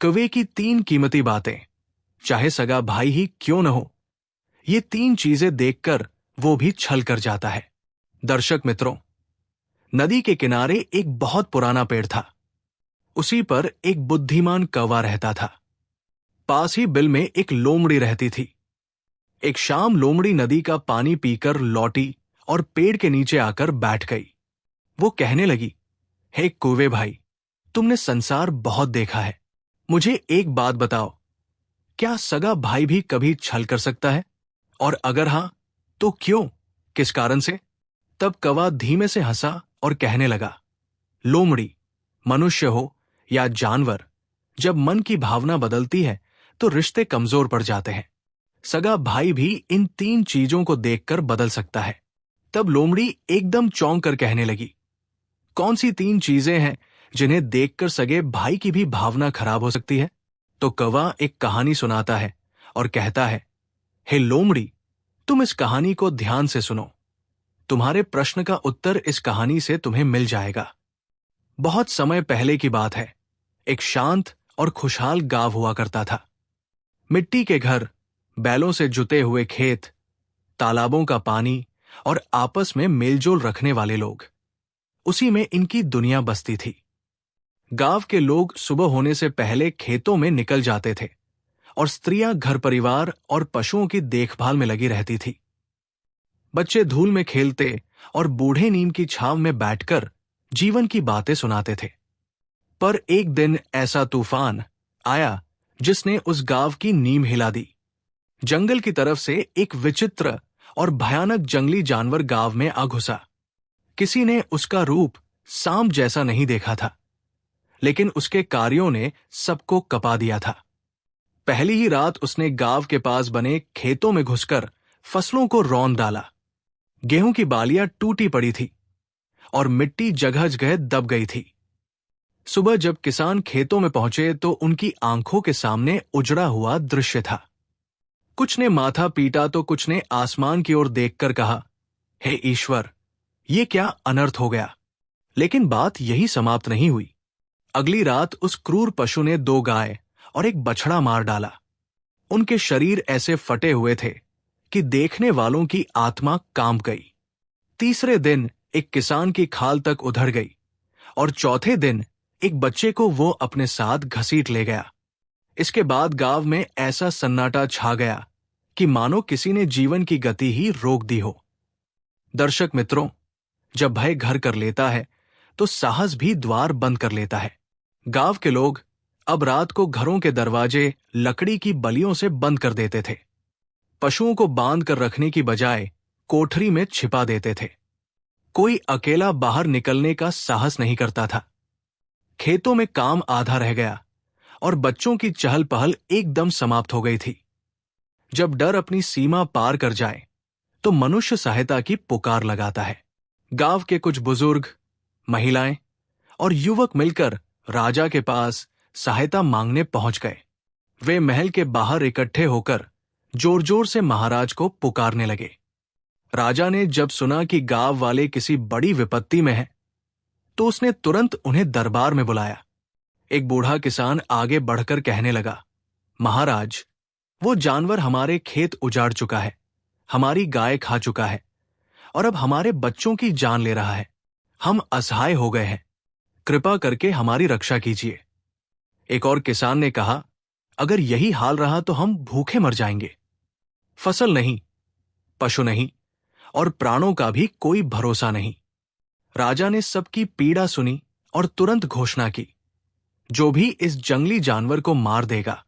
कौवे की 3 कीमती बातें, चाहे सगा भाई ही क्यों न हो। ये 3 चीजें देखकर वो भी छल कर जाता है। दर्शक मित्रों, नदी के किनारे एक बहुत पुराना पेड़ था। उसी पर एक बुद्धिमान कौवा रहता था। पास ही बिल में एक लोमड़ी रहती थी। एक शाम लोमड़ी नदी का पानी पीकर लौटी और पेड़ के नीचे आकर बैठ गई। वो कहने लगी, हे कौवे भाई, तुमने संसार बहुत देखा है। मुझे एक बात बताओ, क्या सगा भाई भी कभी छल कर सकता है? और अगर हां, तो क्यों, किस कारण से? तब कौवा धीमे से हंसा और कहने लगा, लोमड़ी, मनुष्य हो या जानवर, जब मन की भावना बदलती है तो रिश्ते कमजोर पड़ जाते हैं। सगा भाई भी इन 3 चीजों को देखकर बदल सकता है। तब लोमड़ी एकदम चौंक कर कहने लगी, कौन सी 3 चीजें हैं जिन्हें देखकर सगे भाई की भी भावना खराब हो सकती है? तो कौवा एक कहानी सुनाता है और कहता है, हे लोमड़ी, तुम इस कहानी को ध्यान से सुनो। तुम्हारे प्रश्न का उत्तर इस कहानी से तुम्हें मिल जाएगा। बहुत समय पहले की बात है। एक शांत और खुशहाल गांव हुआ करता था। मिट्टी के घर, बैलों से जुते हुए खेत, तालाबों का पानी और आपस में मेलजोल रखने वाले लोग, उसी में इनकी दुनिया बसती थी। गांव के लोग सुबह होने से पहले खेतों में निकल जाते थे और स्त्रियां घर परिवार और पशुओं की देखभाल में लगी रहती थी। बच्चे धूल में खेलते और बूढ़े नीम की छांव में बैठकर जीवन की बातें सुनाते थे। पर एक दिन ऐसा तूफान आया जिसने उस गांव की नींव हिला दी। जंगल की तरफ से एक विचित्र और भयानक जंगली जानवर गांव में आ घुसा। किसी ने उसका रूप सांप जैसा नहीं देखा था, लेकिन उसके कार्यों ने सबको कपा दिया था। पहली ही रात उसने गांव के पास बने खेतों में घुसकर फसलों को रौंद डाला। गेहूं की बालियां टूटी पड़ी थी और मिट्टी जगह जगह दब गई थी। सुबह जब किसान खेतों में पहुंचे तो उनकी आंखों के सामने उजड़ा हुआ दृश्य था। कुछ ने माथा पीटा तो कुछ ने आसमान की ओर देखकर कहा, हे ईश्वर, ये क्या अनर्थ हो गया। लेकिन बात यही समाप्त नहीं हुई। अगली रात उस क्रूर पशु ने 2 गाय और एक बछड़ा मार डाला। उनके शरीर ऐसे फटे हुए थे कि देखने वालों की आत्मा कांप गई। तीसरे दिन एक किसान की खाल तक उधड़ गई और चौथे दिन एक बच्चे को वो अपने साथ घसीट ले गया। इसके बाद गांव में ऐसा सन्नाटा छा गया कि मानो किसी ने जीवन की गति ही रोक दी हो। दर्शक मित्रों, जब भय घर कर लेता है तो साहस भी द्वार बंद कर लेता है। गांव के लोग अब रात को घरों के दरवाजे लकड़ी की बलियों से बंद कर देते थे। पशुओं को बांध कर रखने की बजाय कोठरी में छिपा देते थे। कोई अकेला बाहर निकलने का साहस नहीं करता था। खेतों में काम आधा रह गया और बच्चों की चहल पहल एकदम समाप्त हो गई थी। जब डर अपनी सीमा पार कर जाए तो मनुष्य सहायता की पुकार लगाता है। गांव के कुछ बुजुर्ग, महिलाएं और युवक मिलकर राजा के पास सहायता मांगने पहुंच गए। वे महल के बाहर इकट्ठे होकर जोर जोर से महाराज को पुकारने लगे। राजा ने जब सुना कि गांव वाले किसी बड़ी विपत्ति में हैं, तो उसने तुरंत उन्हें दरबार में बुलाया। एक बूढ़ा किसान आगे बढ़कर कहने लगा, महाराज, वो जानवर हमारे खेत उजाड़ चुका है, हमारी गाय खा चुका है और अब हमारे बच्चों की जान ले रहा है। हम असहाय हो गए हैं, कृपा करके हमारी रक्षा कीजिए। एक और किसान ने कहा, अगर यही हाल रहा तो हम भूखे मर जाएंगे। फसल नहीं, पशु नहीं और प्राणों का भी कोई भरोसा नहीं। राजा ने सबकी पीड़ा सुनी और तुरंत घोषणा की, जो भी इस जंगली जानवर को मार देगा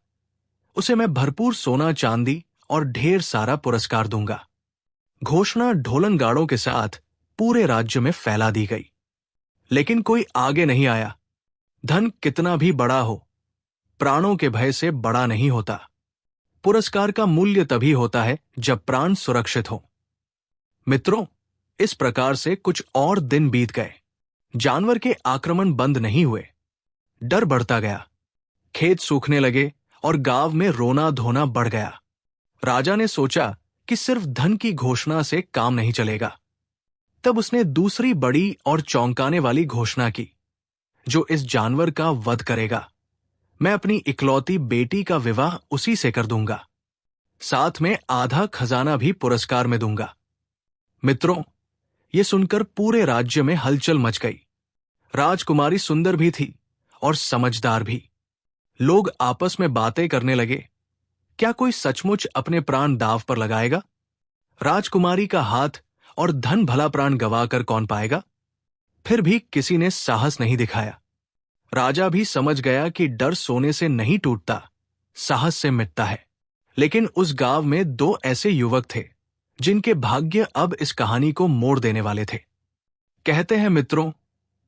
उसे मैं भरपूर सोना चांदी और ढेर सारा पुरस्कार दूंगा। घोषणा ढोलन गाड़ों के साथ पूरे राज्य में फैला दी गई। लेकिन कोई आगे नहीं आया। धन कितना भी बड़ा हो, प्राणों के भय से बड़ा नहीं होता। पुरस्कार का मूल्य तभी होता है जब प्राण सुरक्षित हो। मित्रों, इस प्रकार से कुछ और दिन बीत गए। जानवर के आक्रमण बंद नहीं हुए। डर बढ़ता गया। खेत सूखने लगे और गांव में रोना धोना बढ़ गया। राजा ने सोचा कि सिर्फ धन की घोषणा से काम नहीं चलेगा। तब उसने दूसरी बड़ी और चौंकाने वाली घोषणा की, जो इस जानवर का वध करेगा, मैं अपनी इकलौती बेटी का विवाह उसी से कर दूंगा। साथ में आधा खजाना भी पुरस्कार में दूंगा। मित्रों, ये सुनकर पूरे राज्य में हलचल मच गई। राजकुमारी सुंदर भी थी और समझदार भी। लोग आपस में बातें करने लगे, क्या कोई सचमुच अपने प्राण दांव पर लगाएगा? राजकुमारी का हाथ और धन भला प्राण गंवाकर कौन पाएगा? फिर भी किसी ने साहस नहीं दिखाया। राजा भी समझ गया कि डर सोने से नहीं टूटता, साहस से मिटता है। लेकिन उस गांव में दो ऐसे युवक थे जिनके भाग्य अब इस कहानी को मोड़ देने वाले थे। कहते हैं मित्रों,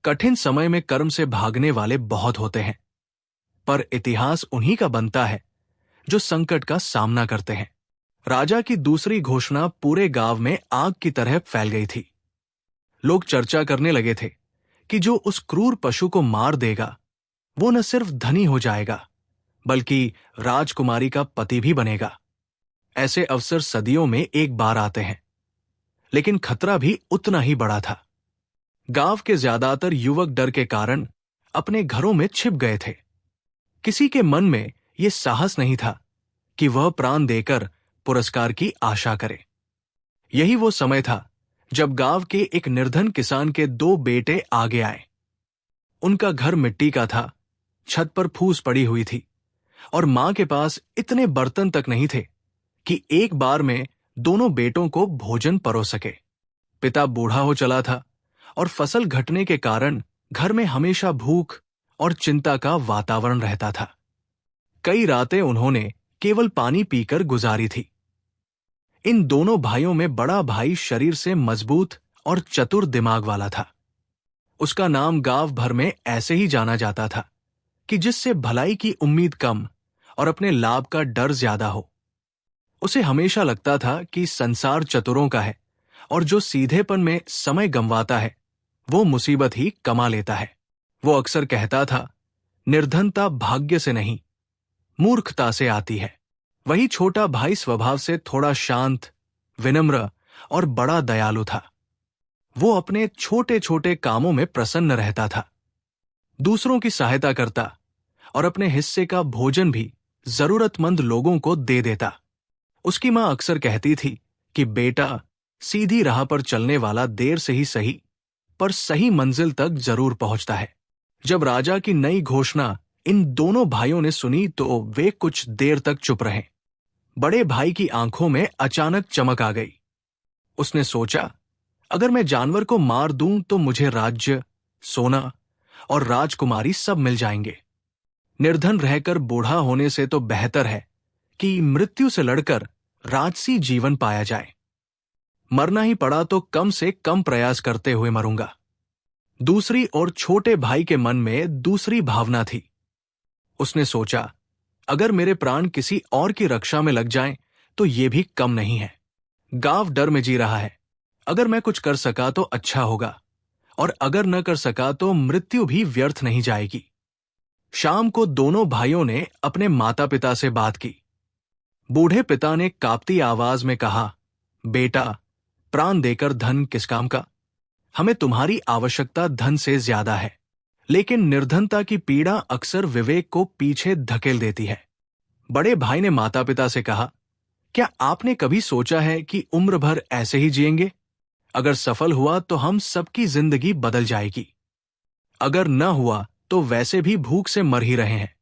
कठिन समय में कर्म से भागने वाले बहुत होते हैं, पर इतिहास उन्हीं का बनता है जो संकट का सामना करते हैं। राजा की दूसरी घोषणा पूरे गांव में आग की तरह फैल गई थी। लोग चर्चा करने लगे थे कि जो उस क्रूर पशु को मार देगा वो न सिर्फ धनी हो जाएगा बल्कि राजकुमारी का पति भी बनेगा। ऐसे अवसर सदियों में एक बार आते हैं, लेकिन खतरा भी उतना ही बड़ा था। गांव के ज्यादातर युवक डर के कारण अपने घरों में छिप गए थे। किसी के मन में यह साहस नहीं था कि वह प्राण देकर पुरस्कार की आशा करे। यही वो समय था जब गांव के एक निर्धन किसान के दो बेटे आगे आए। उनका घर मिट्टी का था, छत पर फूस पड़ी हुई थी और मां के पास इतने बर्तन तक नहीं थे कि एक बार में दोनों बेटों को भोजन परोस सके। पिता बूढ़ा हो चला था और फसल घटने के कारण घर में हमेशा भूख और चिंता का वातावरण रहता था। कई रातें उन्होंने केवल पानी पीकर गुजारी थी। इन दोनों भाइयों में बड़ा भाई शरीर से मजबूत और चतुर दिमाग वाला था। उसका नाम गांव भर में ऐसे ही जाना जाता था कि जिससे भलाई की उम्मीद कम और अपने लाभ का डर ज्यादा हो। उसे हमेशा लगता था कि संसार चतुरों का है और जो सीधेपन में समय गंवाता है वो मुसीबत ही कमा लेता है। वो अक्सर कहता था, निर्धनता भाग्य से नहीं, मूर्खता से आती है। वही छोटा भाई स्वभाव से थोड़ा शांत, विनम्र और बड़ा दयालु था। वो अपने छोटे छोटे कामों में प्रसन्न रहता था, दूसरों की सहायता करता और अपने हिस्से का भोजन भी जरूरतमंद लोगों को दे देता। उसकी मां अक्सर कहती थी कि बेटा, सीधी राह पर चलने वाला देर से ही सही पर सही मंजिल तक जरूर पहुंचता है। जब राजा की नई घोषणा इन दोनों भाइयों ने सुनी तो वे कुछ देर तक चुप रहे। बड़े भाई की आंखों में अचानक चमक आ गई। उसने सोचा, अगर मैं जानवर को मार दूं तो मुझे राज्य, सोना और राजकुमारी सब मिल जाएंगे। निर्धन रहकर बूढ़ा होने से तो बेहतर है कि मृत्यु से लड़कर राजसी जीवन पाया जाए। मरना ही पड़ा तो कम से कम प्रयास करते हुए मरूंगा। दूसरी ओर छोटे भाई के मन में दूसरी भावना थी। उसने सोचा, अगर मेरे प्राण किसी और की रक्षा में लग जाएं तो ये भी कम नहीं है। गांव डर में जी रहा है। अगर मैं कुछ कर सका तो अच्छा होगा और अगर न कर सका तो मृत्यु भी व्यर्थ नहीं जाएगी। शाम को दोनों भाइयों ने अपने माता पिता से बात की। बूढ़े पिता ने कांपती आवाज में कहा, बेटा, प्राण देकर धन किस काम का? हमें तुम्हारी आवश्यकता धन से ज्यादा है, लेकिन निर्धनता की पीड़ा अक्सर विवेक को पीछे धकेल देती है। बड़े भाई ने माता पिता से कहा, क्या आपने कभी सोचा है कि उम्र भर ऐसे ही जिएंगे? अगर सफल हुआ तो हम सबकी जिंदगी बदल जाएगी, अगर न हुआ तो वैसे भी भूख से मर ही रहे हैं।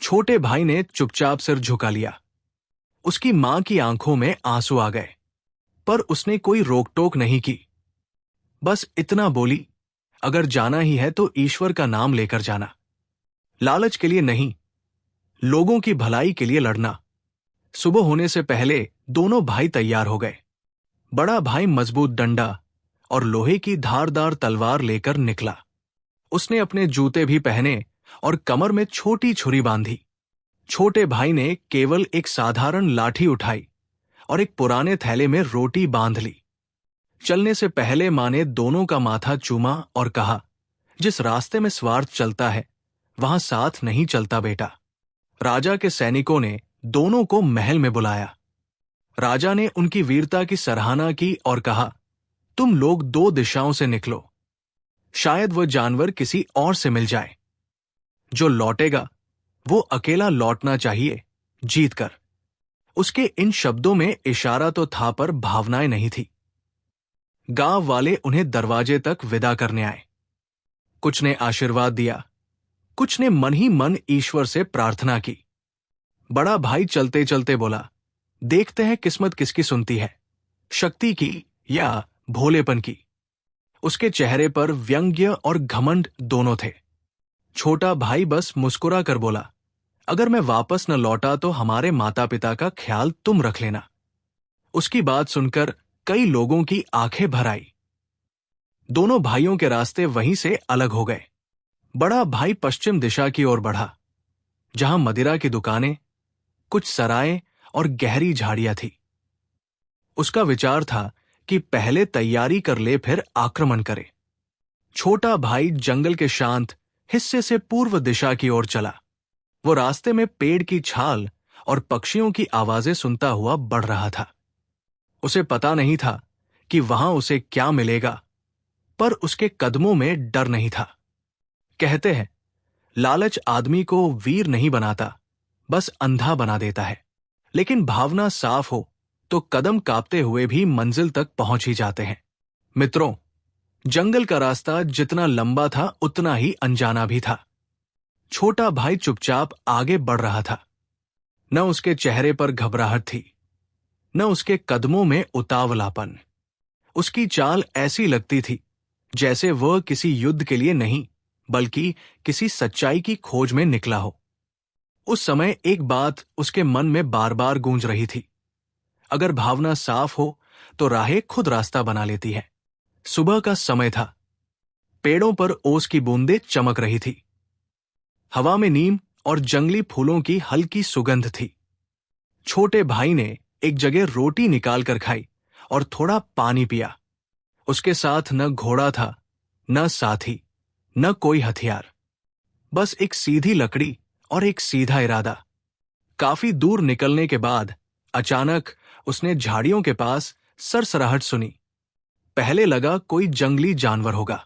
छोटे भाई ने चुपचाप सिर झुका लिया। उसकी मां की आंखों में आंसू आ गए, पर उसने कोई रोक टोक नहीं की। बस इतना बोली, अगर जाना ही है तो ईश्वर का नाम लेकर जाना, लालच के लिए नहीं, लोगों की भलाई के लिए लड़ना। सुबह होने से पहले दोनों भाई तैयार हो गए। बड़ा भाई मजबूत डंडा और लोहे की धारदार तलवार लेकर निकला। उसने अपने जूते भी पहने और कमर में छोटी छुरी बांधी। छोटे भाई ने केवल एक साधारण लाठी उठाई और एक पुराने थैले में रोटी बांध ली। चलने से पहले मां ने दोनों का माथा चूमा और कहा, जिस रास्ते में स्वार्थ चलता है वहां साथ नहीं चलता बेटा। राजा के सैनिकों ने दोनों को महल में बुलाया। राजा ने उनकी वीरता की सराहना की और कहा, तुम लोग दो दिशाओं से निकलो, शायद वह जानवर किसी और से मिल जाए। जो लौटेगा वो अकेला लौटना चाहिए, जीत कर। उसके इन शब्दों में इशारा तो था पर भावनाएं नहीं थी। गांव वाले उन्हें दरवाजे तक विदा करने आए। कुछ ने आशीर्वाद दिया, कुछ ने मन ही मन ईश्वर से प्रार्थना की। बड़ा भाई चलते चलते बोला, देखते हैं किस्मत किसकी सुनती है, शक्ति की या भोलेपन की। उसके चेहरे पर व्यंग्य और घमंड दोनों थे। छोटा भाई बस मुस्कुरा कर बोला, अगर मैं वापस न लौटा तो हमारे माता पिता का ख्याल तुम रख लेना। उसकी बात सुनकर कई लोगों की आंखें भर आई। दोनों भाइयों के रास्ते वहीं से अलग हो गए। बड़ा भाई पश्चिम दिशा की ओर बढ़ा, जहां मदिरा की दुकानें, कुछ सराय और गहरी झाड़ियां थी। उसका विचार था कि पहले तैयारी कर ले फिर आक्रमण करे। छोटा भाई जंगल के शांत हिस्से से पूर्व दिशा की ओर चला। वो रास्ते में पेड़ की छाल और पक्षियों की आवाजें सुनता हुआ बढ़ रहा था। उसे पता नहीं था कि वहां उसे क्या मिलेगा, पर उसके कदमों में डर नहीं था। कहते हैं, लालच आदमी को वीर नहीं बनाता, बस अंधा बना देता है। लेकिन भावना साफ हो तो कदम कांपते हुए भी मंजिल तक पहुंच ही जाते हैं। मित्रों, जंगल का रास्ता जितना लंबा था उतना ही अनजाना भी था। छोटा भाई चुपचाप आगे बढ़ रहा था। न उसके चेहरे पर घबराहट थी, न उसके कदमों में उतावलापन। उसकी चाल ऐसी लगती थी जैसे वह किसी युद्ध के लिए नहीं, बल्कि किसी सच्चाई की खोज में निकला हो। उस समय एक बात उसके मन में बार बार गूंज रही थी, अगर भावना साफ हो तो राहें खुद रास्ता बना लेती है। सुबह का समय था। पेड़ों पर ओस की बूंदें चमक रही थी। हवा में नीम और जंगली फूलों की हल्की सुगंध थी। छोटे भाई ने एक जगह रोटी निकाल कर खाई और थोड़ा पानी पिया। उसके साथ न घोड़ा था, न साथी, न कोई हथियार, बस एक सीधी लकड़ी और एक सीधा इरादा। काफी दूर निकलने के बाद अचानक उसने झाड़ियों के पास सरसराहट सुनी। पहले लगा कोई जंगली जानवर होगा,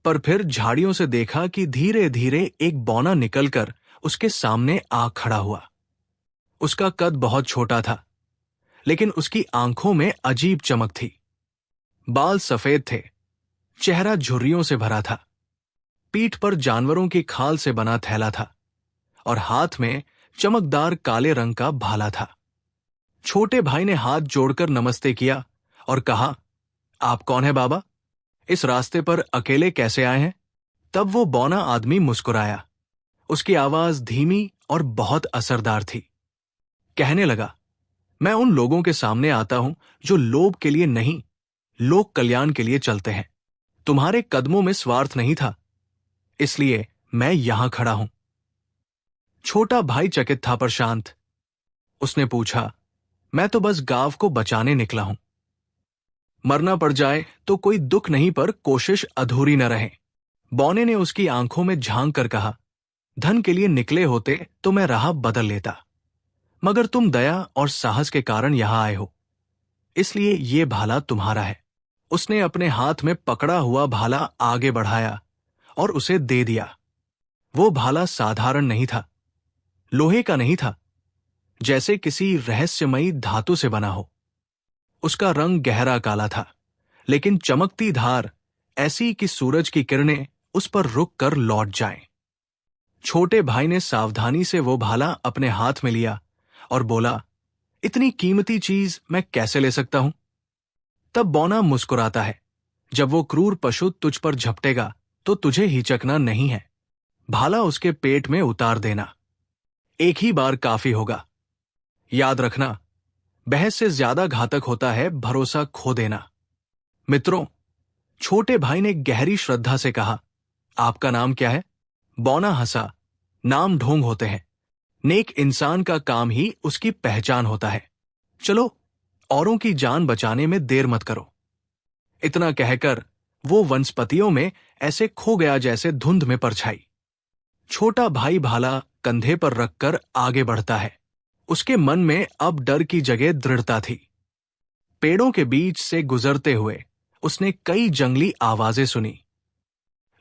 पर फिर झाड़ियों से देखा कि धीरे धीरे एक बौना निकलकर उसके सामने आ खड़ा हुआ। उसका कद बहुत छोटा था, लेकिन उसकी आंखों में अजीब चमक थी। बाल सफेद थे, चेहरा झुर्रियों से भरा था। पीठ पर जानवरों की खाल से बना थैला था और हाथ में चमकदार काले रंग का भाला था। छोटे भाई ने हाथ जोड़कर नमस्ते किया और कहा, आप कौन है बाबा? इस रास्ते पर अकेले कैसे आए हैं? तब वो बौना आदमी मुस्कुराया। उसकी आवाज धीमी और बहुत असरदार थी। कहने लगा, मैं उन लोगों के सामने आता हूं जो लोभ के लिए नहीं, लोक कल्याण के लिए चलते हैं। तुम्हारे कदमों में स्वार्थ नहीं था, इसलिए मैं यहां खड़ा हूं। छोटा भाई चकित था पर शांत। उसने पूछा, मैं तो बस गांव को बचाने निकला हूं। मरना पड़ जाए तो कोई दुख नहीं, पर कोशिश अधूरी न रहे। बौने ने उसकी आंखों में झांक कर कहा, धन के लिए निकले होते तो मैं राह बदल लेता, मगर तुम दया और साहस के कारण यहां आए हो, इसलिए ये भाला तुम्हारा है। उसने अपने हाथ में पकड़ा हुआ भाला आगे बढ़ाया और उसे दे दिया। वो भाला साधारण नहीं था, लोहे का नहीं था, जैसे किसी रहस्यमयी धातु से बना हो। उसका रंग गहरा काला था, लेकिन चमकती धार ऐसी कि सूरज की किरणें उस पर रुक कर लौट जाएं। छोटे भाई ने सावधानी से वो भाला अपने हाथ में लिया और बोला, इतनी कीमती चीज मैं कैसे ले सकता हूं? तब बौना मुस्कुराता है, जब वो क्रूर पशु तुझ पर झपटेगा तो तुझे हिचकना नहीं है। भाला उसके पेट में उतार देना, एक ही बार काफी होगा। याद रखना, बहस से ज्यादा घातक होता है भरोसा खो देना। मित्रों, छोटे भाई ने गहरी श्रद्धा से कहा, आपका नाम क्या है? बौना हंसा, नाम ढोंग होते हैं, नेक इंसान का काम ही उसकी पहचान होता है। चलो, औरों की जान बचाने में देर मत करो। इतना कहकर वो वनस्पतियों में ऐसे खो गया जैसे धुंध में परछाई। छोटा भाई भाला कंधे पर रखकर आगे बढ़ता है। उसके मन में अब डर की जगह दृढ़ता थी। पेड़ों के बीच से गुजरते हुए उसने कई जंगली आवाजें सुनी,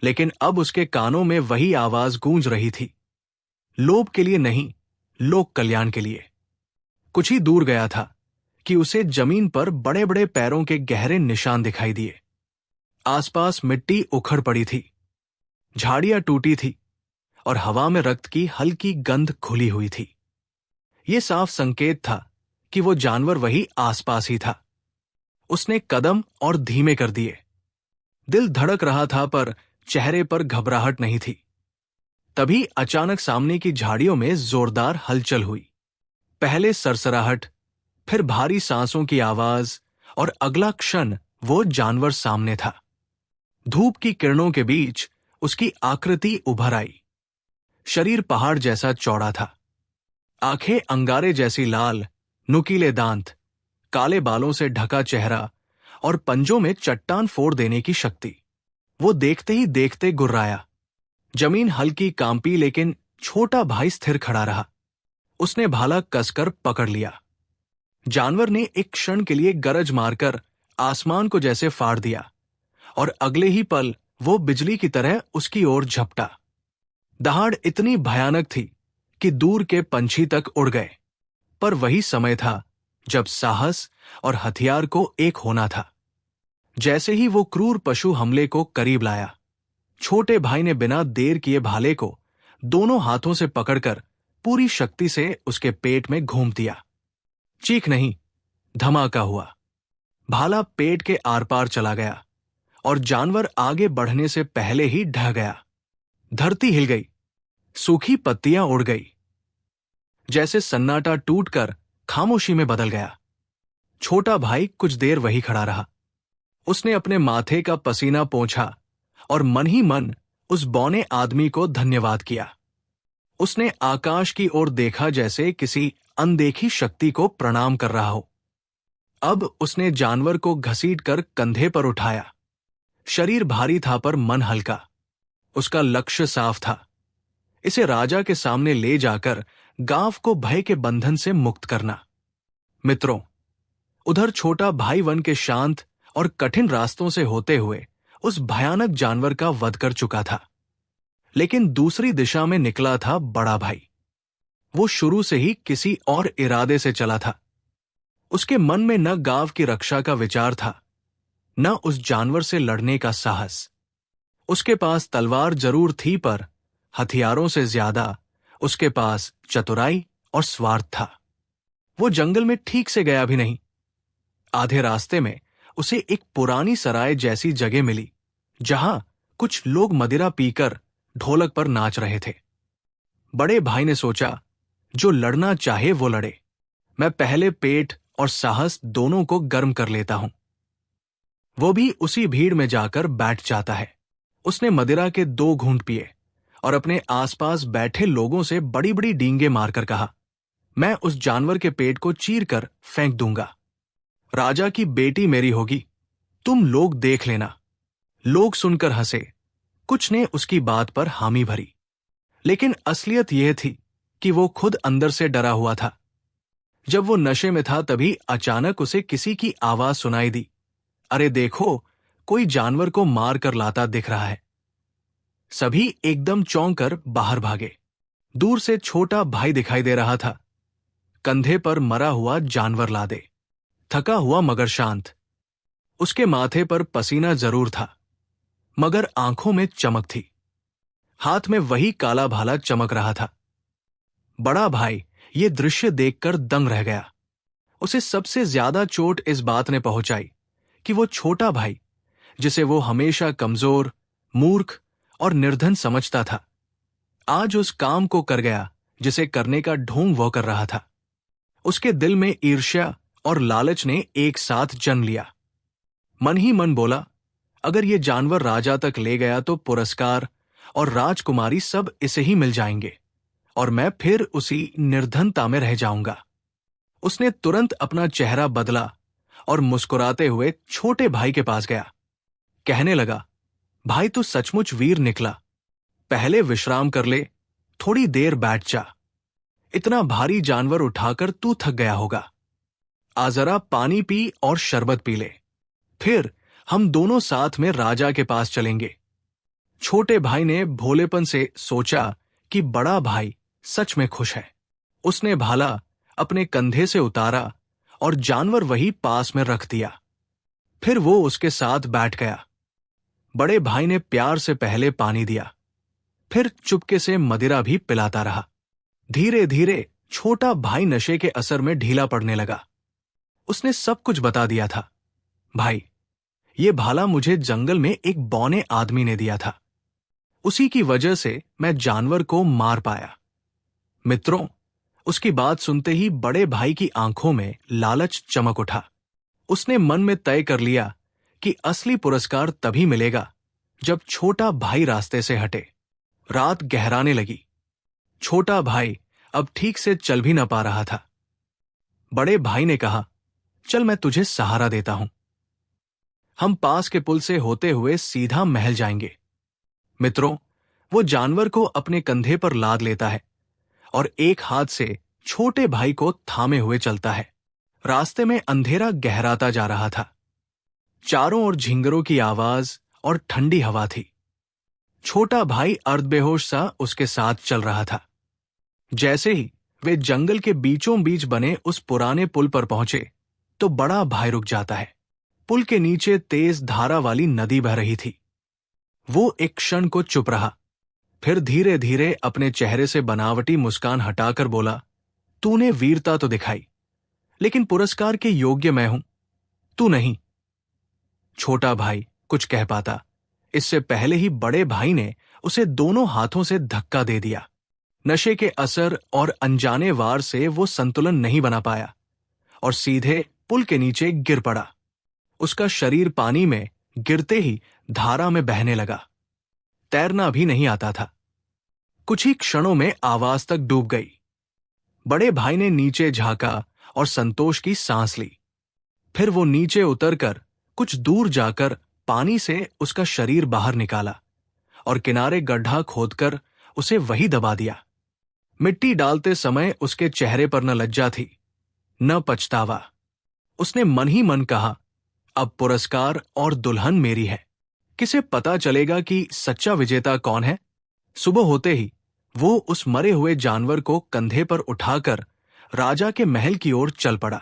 लेकिन अब उसके कानों में वही आवाज गूंज रही थी, लोभ के लिए नहीं, लोक कल्याण के लिए। कुछ ही दूर गया था कि उसे जमीन पर बड़े बड़े पैरों के गहरे निशान दिखाई दिए। आसपास मिट्टी उखड़ पड़ी थी, झाड़ियां टूटी थी और हवा में रक्त की हल्की गंध घुली हुई थी। यह साफ संकेत था कि वो जानवर वही आसपास ही था। उसने कदम और धीमे कर दिए। दिल धड़क रहा था पर चेहरे पर घबराहट नहीं थी। तभी अचानक सामने की झाड़ियों में जोरदार हलचल हुई। पहले सरसराहट, फिर भारी सांसों की आवाज और अगला क्षण वो जानवर सामने था। धूप की किरणों के बीच उसकी आकृति उभर आई। शरीर पहाड़ जैसा चौड़ा था, आंखें अंगारे जैसी लाल, नुकीले दांत, काले बालों से ढका चेहरा और पंजों में चट्टान फोड़ देने की शक्ति। वो देखते ही देखते गुर्राया। जमीन हल्की कांपी लेकिन छोटा भाई स्थिर खड़ा रहा। उसने भाला कसकर पकड़ लिया। जानवर ने एक क्षण के लिए गरज मारकर आसमान को जैसे फाड़ दिया और अगले ही पल वो बिजली की तरह उसकी ओर झपटा। दहाड़ इतनी भयानक थी कि दूर के पंछी तक उड़ गए। पर वही समय था जब साहस और हथियार को एक होना था। जैसे ही वो क्रूर पशु हमले को करीब लाया, छोटे भाई ने बिना देर किए भाले को दोनों हाथों से पकड़कर पूरी शक्ति से उसके पेट में घूम दिया। चीख नहीं, धमाका हुआ। भाला पेट के आर पार चला गया और जानवर आगे बढ़ने से पहले ही ढह गया। धरती हिल गई, सूखी पत्तियां उड़ गई, जैसे सन्नाटा टूटकर खामोशी में बदल गया। छोटा भाई कुछ देर वही खड़ा रहा। उसने अपने माथे का पसीना पोंछा और मन ही मन उस बौने आदमी को धन्यवाद किया। उसने आकाश की ओर देखा जैसे किसी अनदेखी शक्ति को प्रणाम कर रहा हो। अब उसने जानवर को घसीटकर कंधे पर उठाया। शरीर भारी था पर मन हल्का। उसका लक्ष्य साफ था, इसे राजा के सामने ले जाकर गांव को भय के बंधन से मुक्त करना। मित्रों, उधर छोटा भाई वन के शांत और कठिन रास्तों से होते हुए उस भयानक जानवर का वध कर चुका था। लेकिन दूसरी दिशा में निकला था बड़ा भाई। वो शुरू से ही किसी और इरादे से चला था। उसके मन में न गांव की रक्षा का विचार था, न उस जानवर से लड़ने का साहस। उसके पास तलवार जरूर थी पर हथियारों से ज्यादा उसके पास चतुराई और स्वार्थ था। वो जंगल में ठीक से गया भी नहीं। आधे रास्ते में उसे एक पुरानी सराय जैसी जगह मिली, जहां कुछ लोग मदिरा पीकर ढोलक पर नाच रहे थे। बड़े भाई ने सोचा, जो लड़ना चाहे वो लड़े। मैं पहले पेट और साहस दोनों को गर्म कर लेता हूं। वो भी उसी भीड़ में जाकर बैठ जाता है। उसने मदिरा के 2 घूंट पिए और अपने आसपास बैठे लोगों से बड़ी बड़ी डींगे मारकर कहा, मैं उस जानवर के पेट को चीर कर फेंक दूंगा। राजा की बेटी मेरी होगी, तुम लोग देख लेना। लोग सुनकर हंसे। कुछ ने उसकी बात पर हामी भरी, लेकिन असलियत यह थी कि वो खुद अंदर से डरा हुआ था। जब वो नशे में था तभी अचानक उसे किसी की आवाज सुनाई दी, अरे देखो, कोई जानवर को मार कर लाता दिख रहा है। सभी एकदम चौंक कर बाहर भागे। दूर से छोटा भाई दिखाई दे रहा था, कंधे पर मरा हुआ जानवर लादे, थका हुआ मगर शांत। उसके माथे पर पसीना जरूर था, मगर आंखों में चमक थी। हाथ में वही काला भाला चमक रहा था। बड़ा भाई ये दृश्य देखकर दंग रह गया। उसे सबसे ज्यादा चोट इस बात ने पहुंचाई कि वो छोटा भाई, जिसे वो हमेशा कमजोर, मूर्ख और निर्धन समझता था, आज उस काम को कर गया जिसे करने का ढोंग वो कर रहा था। उसके दिल में ईर्ष्या और लालच ने एक साथ जन्म लिया। मन ही मन बोला, अगर ये जानवर राजा तक ले गया तो पुरस्कार और राजकुमारी सब इसे ही मिल जाएंगे और मैं फिर उसी निर्धनता में रह जाऊंगा। उसने तुरंत अपना चेहरा बदला और मुस्कुराते हुए छोटे भाई के पास गया। कहने लगा, भाई तू सचमुच वीर निकला। पहले विश्राम कर ले, थोड़ी देर बैठ जा। इतना भारी जानवर उठाकर तू थक गया होगा। आ जरा पानी पी और शरबत पी ले, फिर हम दोनों साथ में राजा के पास चलेंगे। छोटे भाई ने भोलेपन से सोचा कि बड़ा भाई सच में खुश है। उसने भाला अपने कंधे से उतारा और जानवर वही पास में रख दिया। फिर वो उसके साथ बैठ गया। बड़े भाई ने प्यार से पहले पानी दिया, फिर चुपके से मदिरा भी पिलाता रहा। धीरे धीरे छोटा भाई नशे के असर में ढीला पड़ने लगा। उसने सब कुछ बता दिया था। भाई, ये भाला मुझे जंगल में एक बौने आदमी ने दिया था। उसी की वजह से मैं जानवर को मार पाया। मित्रों, उसकी बात सुनते ही बड़े भाई की आंखों में लालच चमक उठा। उसने मन में तय कर लिया कि असली पुरस्कार तभी मिलेगा जब छोटा भाई रास्ते से हटे। रात गहराने लगी। छोटा भाई अब ठीक से चल भी न पा रहा था। बड़े भाई ने कहा, चल मैं तुझे सहारा देता हूं। हम पास के पुल से होते हुए सीधा महल जाएंगे। मित्रों, वो जानवर को अपने कंधे पर लाद लेता है और एक हाथ से छोटे भाई को थामे हुए चलता है। रास्ते में अंधेरा गहराता जा रहा था। चारों ओर झिंगरों की आवाज और ठंडी हवा थी। छोटा भाई अर्धबेहोश सा उसके साथ चल रहा था। जैसे ही वे जंगल के बीचों बीच बने उस पुराने पुल पर पहुंचे तो बड़ा भाई रुक जाता है। पुल के नीचे तेज धारा वाली नदी बह रही थी। वो एक क्षण को चुप रहा, फिर धीरे धीरे अपने चेहरे से बनावटी मुस्कान हटाकर बोला, तूने वीरता तो दिखाई, लेकिन पुरस्कार के योग्य मैं हूं, तू नहीं। छोटा भाई कुछ कह पाता, इससे पहले ही बड़े भाई ने उसे दोनों हाथों से धक्का दे दिया। नशे के असर और अनजाने वार से वो संतुलन नहीं बना पाया और सीधे पुल के नीचे गिर पड़ा। उसका शरीर पानी में गिरते ही धारा में बहने लगा। तैरना भी नहीं आता था। कुछ ही क्षणों में आवाज तक डूब गई। बड़े भाई ने नीचे झांका और संतोष की सांस ली। फिर वो नीचे उतरकर कुछ दूर जाकर पानी से उसका शरीर बाहर निकाला और किनारे गड्ढा खोदकर उसे वही दबा दिया। मिट्टी डालते समय उसके चेहरे पर न लज्जा थी, न पछतावा। उसने मन ही मन कहा, अब पुरस्कार और दुल्हन मेरी है। किसे पता चलेगा कि सच्चा विजेता कौन है? सुबह होते ही वो उस मरे हुए जानवर को कंधे पर उठाकर राजा के महल की ओर चल पड़ा।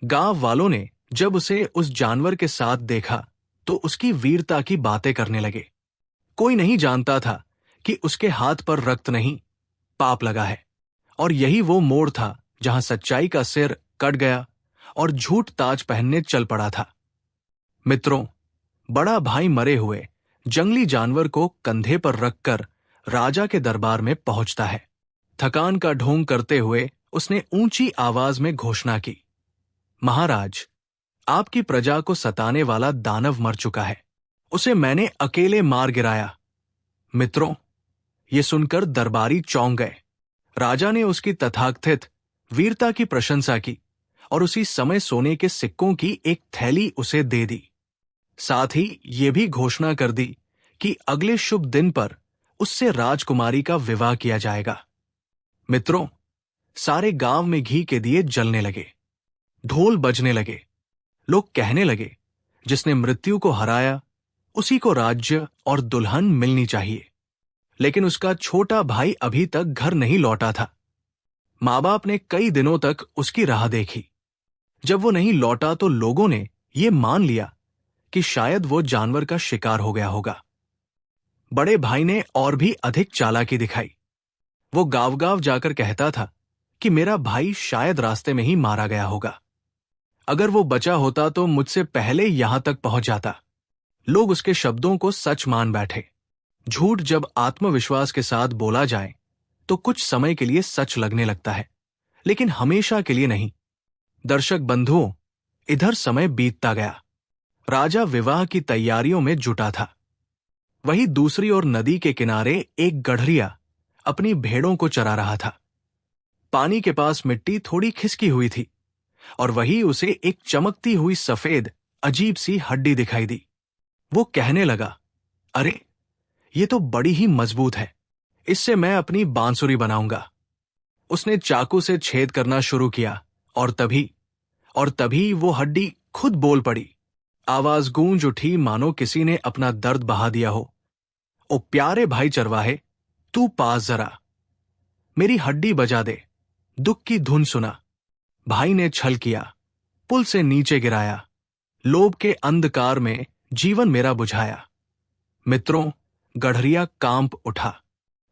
गांव वालों ने जब उसे उस जानवर के साथ देखा तो उसकी वीरता की बातें करने लगे। कोई नहीं जानता था कि उसके हाथ पर रक्त नहीं, पाप लगा है, और यही वो मोड़ था जहां सच्चाई का सिर कट गया और झूठ ताज पहनने चल पड़ा था। मित्रों, बड़ा भाई मरे हुए जंगली जानवर को कंधे पर रखकर राजा के दरबार में पहुंचता है। थकान का ढोंग करते हुए उसने ऊंची आवाज में घोषणा की, महाराज, आपकी प्रजा को सताने वाला दानव मर चुका है। उसे मैंने अकेले मार गिराया। मित्रों, ये सुनकर दरबारी चौंक गए। राजा ने उसकी तथाकथित वीरता की प्रशंसा की और उसी समय सोने के सिक्कों की एक थैली उसे दे दी। साथ ही ये भी घोषणा कर दी कि अगले शुभ दिन पर उससे राजकुमारी का विवाह किया जाएगा। मित्रों, सारे गांव में घी के दिए जलने लगे, ढोल बजने लगे। लोग कहने लगे, जिसने मृत्यु को हराया उसी को राज्य और दुल्हन मिलनी चाहिए। लेकिन उसका छोटा भाई अभी तक घर नहीं लौटा था। माँ बाप ने कई दिनों तक उसकी राह देखी। जब वो नहीं लौटा तो लोगों ने ये मान लिया कि शायद वो जानवर का शिकार हो गया होगा। बड़े भाई ने और भी अधिक चालाकी दिखाई। वो गांव-गांव जाकर कहता था कि मेरा भाई शायद रास्ते में ही मारा गया होगा। अगर वो बचा होता तो मुझसे पहले यहां तक पहुंच जाता। लोग उसके शब्दों को सच मान बैठे। झूठ जब आत्मविश्वास के साथ बोला जाए तो कुछ समय के लिए सच लगने लगता है, लेकिन हमेशा के लिए नहीं। दर्शक बंधुओं, इधर समय बीतता गया। राजा विवाह की तैयारियों में जुटा था। वहीं दूसरी ओर नदी के किनारे एक गड़हरिया अपनी भेड़ों को चरा रहा था। पानी के पास मिट्टी थोड़ी खिसकी हुई थी और वही उसे एक चमकती हुई सफेद अजीब सी हड्डी दिखाई दी। वो कहने लगा, अरे, ये तो बड़ी ही मजबूत है, इससे मैं अपनी बांसुरी बनाऊंगा। उसने चाकू से छेद करना शुरू किया और तभी वो हड्डी खुद बोल पड़ी। आवाज गूंज उठी मानो किसी ने अपना दर्द बहा दिया हो। ओ प्यारे भाई चरवाहे, तू पास जरा। मेरी हड्डी बजा दे, दुख की धुन सुना। भाई ने छल किया, पुल से नीचे गिराया, लोभ के अंधकार में जीवन मेरा बुझाया। मित्रों, गढ़रिया कांप उठा।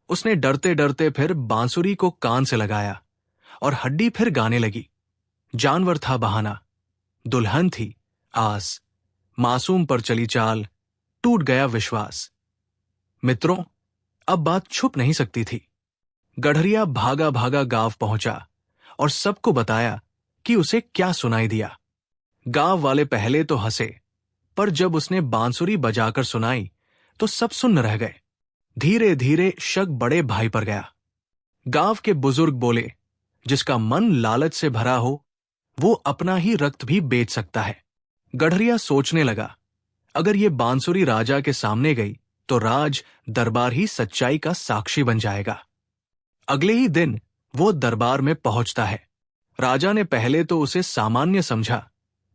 उसने डरते डरते फिर बांसुरी को कान से लगाया और हड्डी फिर गाने लगी। जानवर था बहाना, दुल्हन थी आस, मासूम पर चली चाल, टूट गया विश्वास। मित्रों, अब बात छुप नहीं सकती थी। गढ़रिया भागा भागा गांव पहुंचा और सबको बताया कि उसे क्या सुनाई दिया। गांव वाले पहले तो हंसे, पर जब उसने बांसुरी बजाकर सुनाई तो सब सुन्न रह गए। धीरे धीरे शक बड़े भाई पर गया। गांव के बुजुर्ग बोले, जिसका मन लालच से भरा हो वो अपना ही रक्त भी बेच सकता है। गढ़रिया सोचने लगा, अगर ये बांसुरी राजा के सामने गई तो राज दरबार ही सच्चाई का साक्षी बन जाएगा। अगले ही दिन वो दरबार में पहुंचता है। राजा ने पहले तो उसे सामान्य समझा,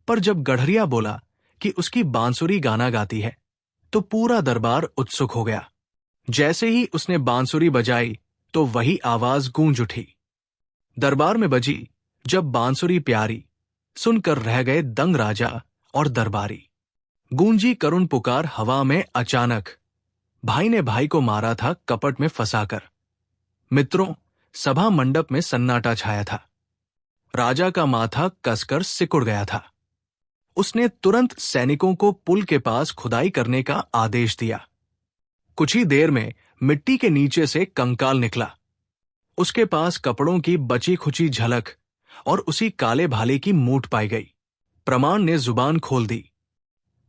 पर जब गढ़रिया बोला कि उसकी बांसुरी गाना गाती है तो पूरा दरबार उत्सुक हो गया। जैसे ही उसने बांसुरी बजाई तो वही आवाज गूंज उठी। दरबार में बजी जब बांसुरी प्यारी, सुनकर रह गए दंग राजा और दरबारी। गूंजी करुण पुकार हवा में अचानक, भाई ने भाई को मारा था कपट में फंसाकर। मित्रों, सभा मंडप में सन्नाटा छाया था। राजा का माथा कसकर सिकुड़ गया था। उसने तुरंत सैनिकों को पुल के पास खुदाई करने का आदेश दिया। कुछ ही देर में मिट्टी के नीचे से कंकाल निकला। उसके पास कपड़ों की बची खुची झलक और उसी काले भाले की मूठ पाई गई। प्रमाण ने जुबान खोल दी।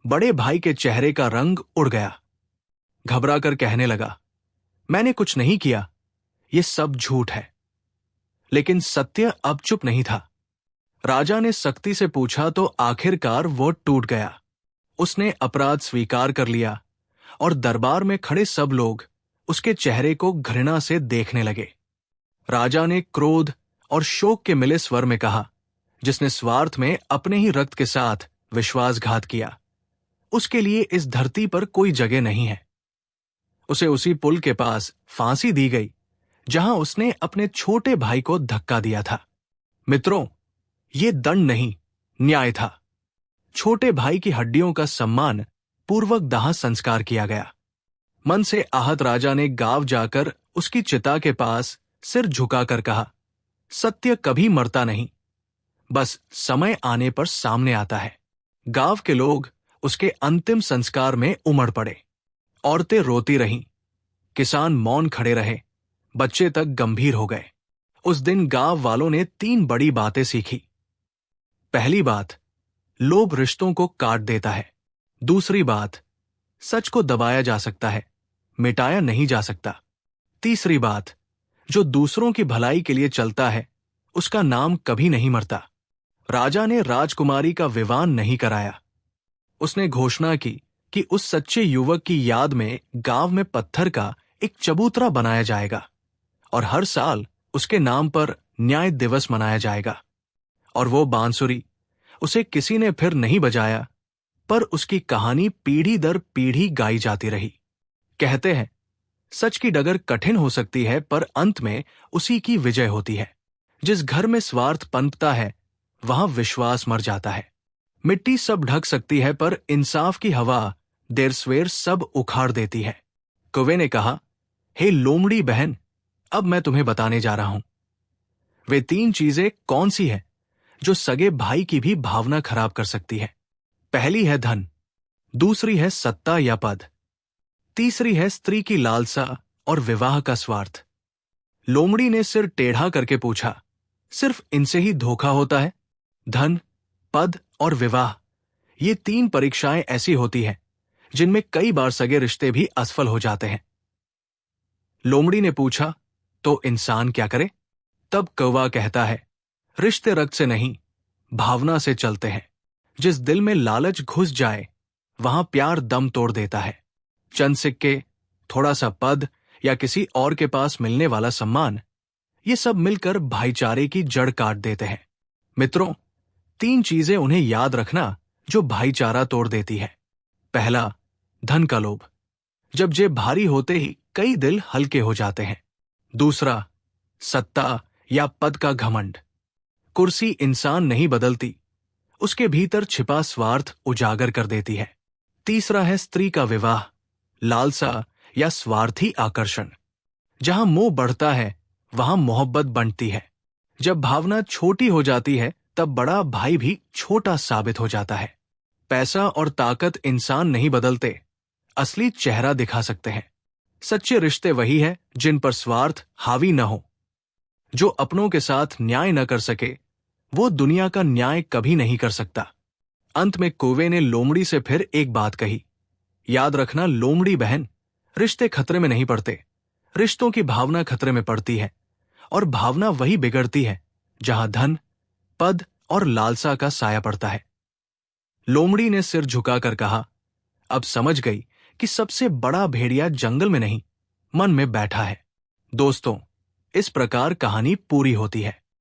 बड़े भाई के चेहरे का रंग उड़ गया। घबराकर कहने लगा, मैंने कुछ नहीं किया, ये सब झूठ है। लेकिन सत्य अब चुप नहीं था। राजा ने सख्ती से पूछा तो आखिरकार वो टूट गया। उसने अपराध स्वीकार कर लिया और दरबार में खड़े सब लोग उसके चेहरे को घृणा से देखने लगे। राजा ने क्रोध और शोक के मिले स्वर में कहा, जिसने स्वार्थ में अपने ही रक्त के साथ विश्वासघात किया, उसके लिए इस धरती पर कोई जगह नहीं है। उसे उसी पुल के पास फांसी दी गई जहां उसने अपने छोटे भाई को धक्का दिया था। मित्रों, ये दंड नहीं, न्याय था। छोटे भाई की हड्डियों का सम्मान पूर्वक दाह संस्कार किया गया। मन से आहत राजा ने गांव जाकर उसकी चिता के पास सिर झुकाकर कहा, सत्य कभी मरता नहीं, बस समय आने पर सामने आता है। गांव के लोग उसके अंतिम संस्कार में उमड़ पड़े। औरतें रोती रहीं, किसान मौन खड़े रहे, बच्चे तक गंभीर हो गए। उस दिन गांव वालों ने 3 बड़ी बातें सीखी। पहली बात, लोभ रिश्तों को काट देता है। दूसरी बात, सच को दबाया जा सकता है, मिटाया नहीं जा सकता। तीसरी बात, जो दूसरों की भलाई के लिए चलता है उसका नाम कभी नहीं मरता। राजा ने राजकुमारी का विवाह नहीं कराया। उसने घोषणा की कि उस सच्चे युवक की याद में गांव में पत्थर का एक चबूतरा बनाया जाएगा और हर साल उसके नाम पर न्याय दिवस मनाया जाएगा। और वो बांसुरी, उसे किसी ने फिर नहीं बजाया, पर उसकी कहानी पीढ़ी दर पीढ़ी गाई जाती रही। कहते हैं, सच की डगर कठिन हो सकती है, पर अंत में उसी की विजय होती है। जिस घर में स्वार्थ पनपता है वहां विश्वास मर जाता है। मिट्टी सब ढक सकती है, पर इंसाफ की हवा देर सवेर सब उखाड़ देती है। कौवे ने कहा, हे लोमड़ी बहन, अब मैं तुम्हें बताने जा रहा हूं। वे 3 चीजें कौन सी है जो सगे भाई की भी भावना खराब कर सकती है। पहली है धन, दूसरी है सत्ता या पद, तीसरी है स्त्री की लालसा और विवाह का स्वार्थ। लोमड़ी ने सिर टेढ़ा करके पूछा, सिर्फ इनसे ही धोखा होता है? धन, पद और विवाह, ये 3 परीक्षाएं ऐसी होती हैं जिनमें कई बार सगे रिश्ते भी असफल हो जाते हैं। लोमड़ी ने पूछा, तो इंसान क्या करे? तब कौवा कहता है, रिश्ते रक्त से नहीं, भावना से चलते हैं। जिस दिल में लालच घुस जाए वहां प्यार दम तोड़ देता है। चंद सिक्के, थोड़ा सा पद या किसी और के पास मिलने वाला सम्मान, ये सब मिलकर भाईचारे की जड़ काट देते हैं। मित्रों, 3 चीजें उन्हें याद रखना जो भाईचारा तोड़ देती है। पहला, धन का लोभ, जब जेब भारी होते ही कई दिल हल्के हो जाते हैं। दूसरा, सत्ता या पद का घमंड। कुर्सी इंसान नहीं बदलती, उसके भीतर छिपा स्वार्थ उजागर कर देती है। तीसरा है स्त्री का विवाह, लालसा या स्वार्थी आकर्षण। जहां मोह बढ़ता है वहां मोहब्बत बढ़ती है। जब भावना छोटी हो जाती है तब बड़ा भाई भी छोटा साबित हो जाता है। पैसा और ताकत इंसान नहीं बदलते, असली चेहरा दिखा सकते हैं। सच्चे रिश्ते वही है जिन पर स्वार्थ हावी न हो। जो अपनों के साथ न्याय न कर सके वो दुनिया का न्याय कभी नहीं कर सकता। अंत में कौवे ने लोमड़ी से फिर एक बात कही, याद रखना लोमड़ी बहन, रिश्ते खतरे में नहीं पड़ते, रिश्तों की भावना खतरे में पड़ती है। और भावना वही बिगड़ती है जहां धन, पद और लालसा का साया पड़ता है। लोमड़ी ने सिर झुकाकर कहा, अब समझ गई कि सबसे बड़ा भेड़िया जंगल में नहीं, मन में बैठा है। दोस्तों, इस प्रकार कहानी पूरी होती है।